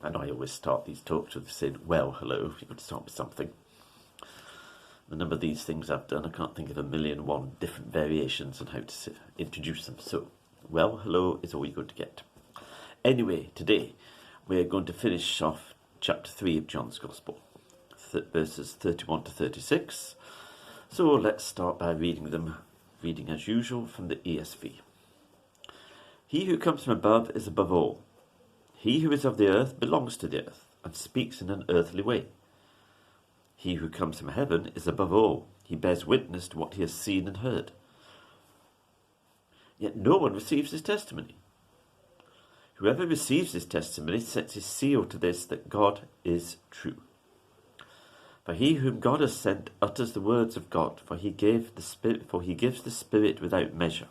I know I always start these talks with saying, well, hello. You've got to start with something. The number of these things I've done, I can't think of 1,000,001 different variations on how to introduce them. So, well, hello is all you're going to get. Anyway, today we're going to finish off chapter 3 of John's Gospel, verses 31 to 36. So let's start by reading as usual from the ESV. He who comes from above is above all. He who is of the earth belongs to the earth and speaks in an earthly way. He who comes from heaven is above all. He bears witness to what he has seen and heard. Yet no one receives his testimony. Whoever receives his testimony sets his seal to this, that God is true. For he whom God has sent utters the words of God, for he gives the Spirit without measure.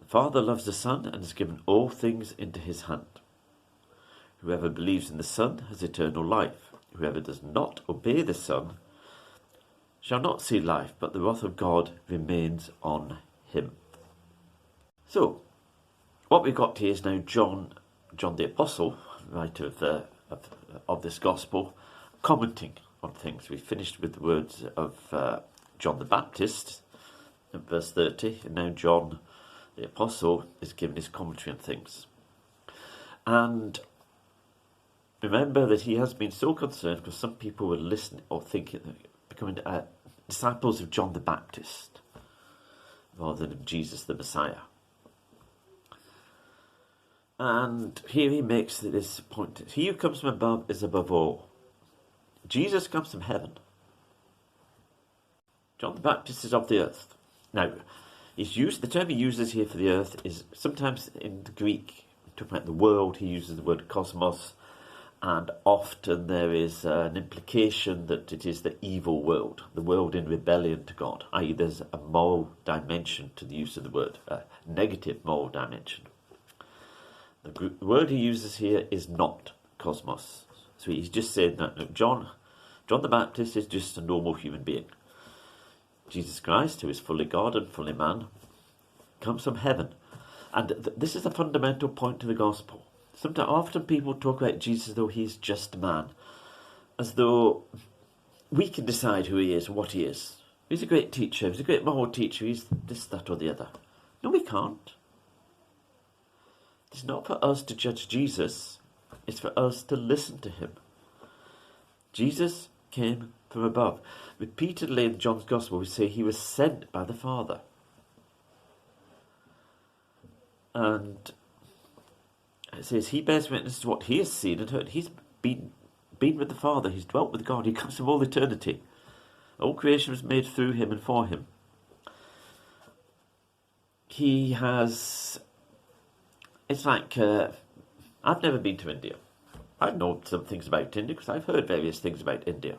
The Father loves the Son and has given all things into his hand. Whoever believes in the Son has eternal life. Whoever does not obey the Son shall not see life, but the wrath of God remains on him. So, what we've got here is now John the Apostle, writer of this Gospel, commenting on things. We finished with the words of John the Baptist in verse 30, and now John the Apostle is giving his commentary on things. And remember that he has been so concerned because some people were listening or thinking becoming disciples of John the Baptist rather than Jesus the Messiah. And here he makes this point. He who comes from above is above all. Jesus comes from heaven. John the Baptist is of the earth. Now, the term he uses here for the earth is sometimes in the Greek, talking about the world, he uses the word cosmos, and often there is an implication that it is the evil world, the world in rebellion to God, i.e. there's a moral dimension to the use of the word, a negative moral dimension. The word he uses here is not cosmos. So he's just saying that look, John the Baptist is just a normal human being. Jesus Christ, who is fully God and fully man, comes from heaven. And this is a fundamental point to the gospel. Often people talk about Jesus as though he's just a man, as though we can decide who he is and what he is. He's a great teacher, he's a great moral teacher, he's this, that or the other. No, we can't. It's not for us to judge Jesus, it's for us to listen to him. Jesus came from above. Repeatedly in John's Gospel we say he was sent by the Father. And it says he bears witness to what he has seen and heard. He's been with the Father, he's dwelt with God, he comes from all eternity. All creation was made through him and for him. He has... It's like, I've never been to India. I know some things about India because I've heard various things about India.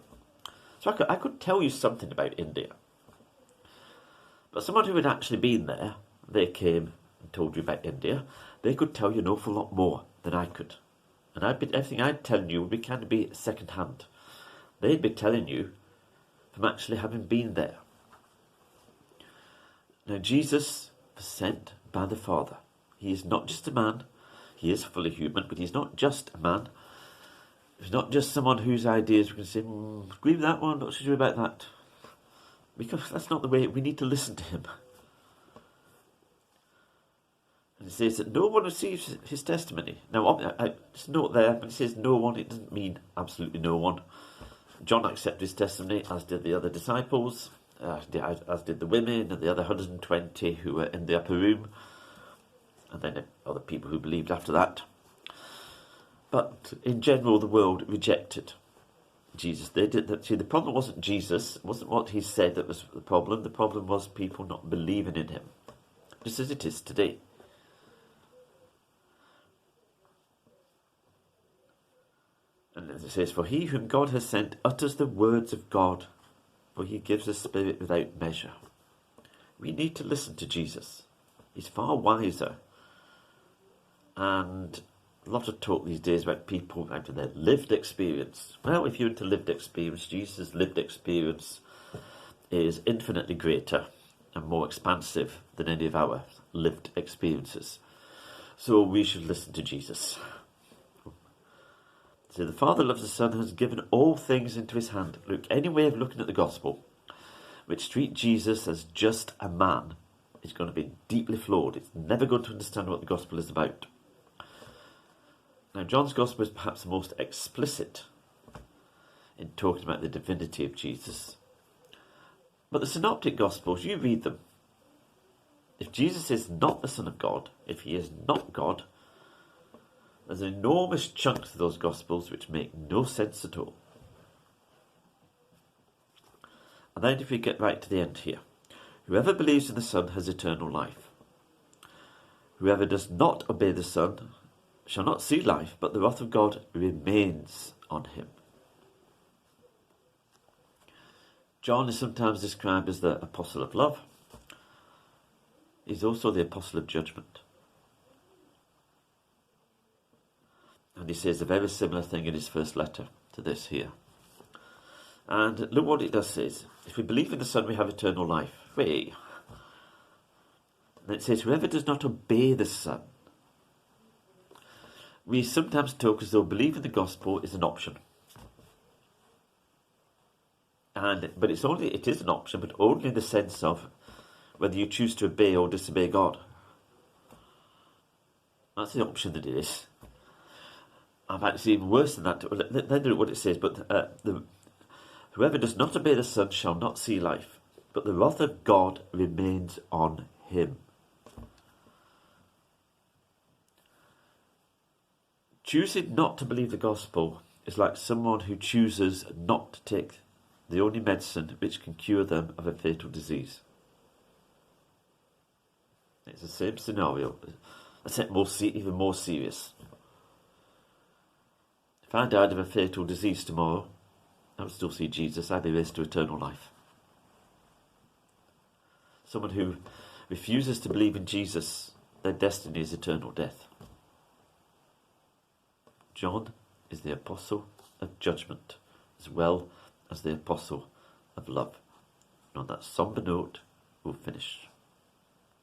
So I could tell you something about India. But someone who had actually been there, they came and told you about India, they could tell you an awful lot more than I could. And everything I'd tell you would kind of be second hand. They'd be telling you from actually having been there. Now Jesus was sent by the Father. He is not just a man, he is fully human, but he's not just a man. He's not just someone whose ideas we can say, agree with that one, not so sure about that. Because that's not the way, we need to listen to him. And it says that no one receives his testimony. Now, just note there, when it says no one, it doesn't mean absolutely no one. John accepted his testimony, as did the other disciples, as did the women and the other 120 who were in the upper room. And then other people who believed after that. But in general, the world rejected Jesus. They did that. See, the problem wasn't Jesus. It wasn't what he said that was the problem. The problem was people not believing in him. Just as it is today. And it says, for he whom God has sent utters the words of God, for he gives the Spirit without measure. We need to listen to Jesus. He's far wiser. And a lot of talk these days about people out of their lived experience. Well, if you're into lived experience, Jesus' lived experience is infinitely greater and more expansive than any of our lived experiences. So we should listen to Jesus. So the Father loves the Son, has given all things into his hand. Look, any way of looking at the gospel which treat Jesus as just a man is going to be deeply flawed. It's never going to understand what the gospel is about. Now, John's gospel is perhaps the most explicit in talking about the divinity of Jesus. But the synoptic gospels, you read them. If Jesus is not the Son of God, if he is not God, there's an enormous chunk of those gospels which make no sense at all. And then if we get right to the end here, whoever believes in the Son has eternal life. Whoever does not obey the Son shall not see life, but the wrath of God remains on him. John is sometimes described as the apostle of love. He's also the apostle of judgment. And he says a very similar thing in his first letter to this here. And look what it does say. If we believe in the Son, we have eternal life. And it says, whoever does not obey the Son. We sometimes talk as though believing the gospel is an option. But it is an option, but only in the sense of whether you choose to obey or disobey God. That's the option that it is. In fact, it's even worse than that. Then look what it says, but whoever does not obey the Son shall not see life, but the wrath of God remains on him. Choosing not to believe the gospel is like someone who chooses not to take the only medicine which can cure them of a fatal disease. It's the same scenario, except even more serious. If I died of a fatal disease tomorrow, I would still see Jesus. I'd be raised to eternal life. Someone who refuses to believe in Jesus, their destiny is eternal death. John is the apostle of judgment as well as the apostle of love. And on that somber note, we'll finish.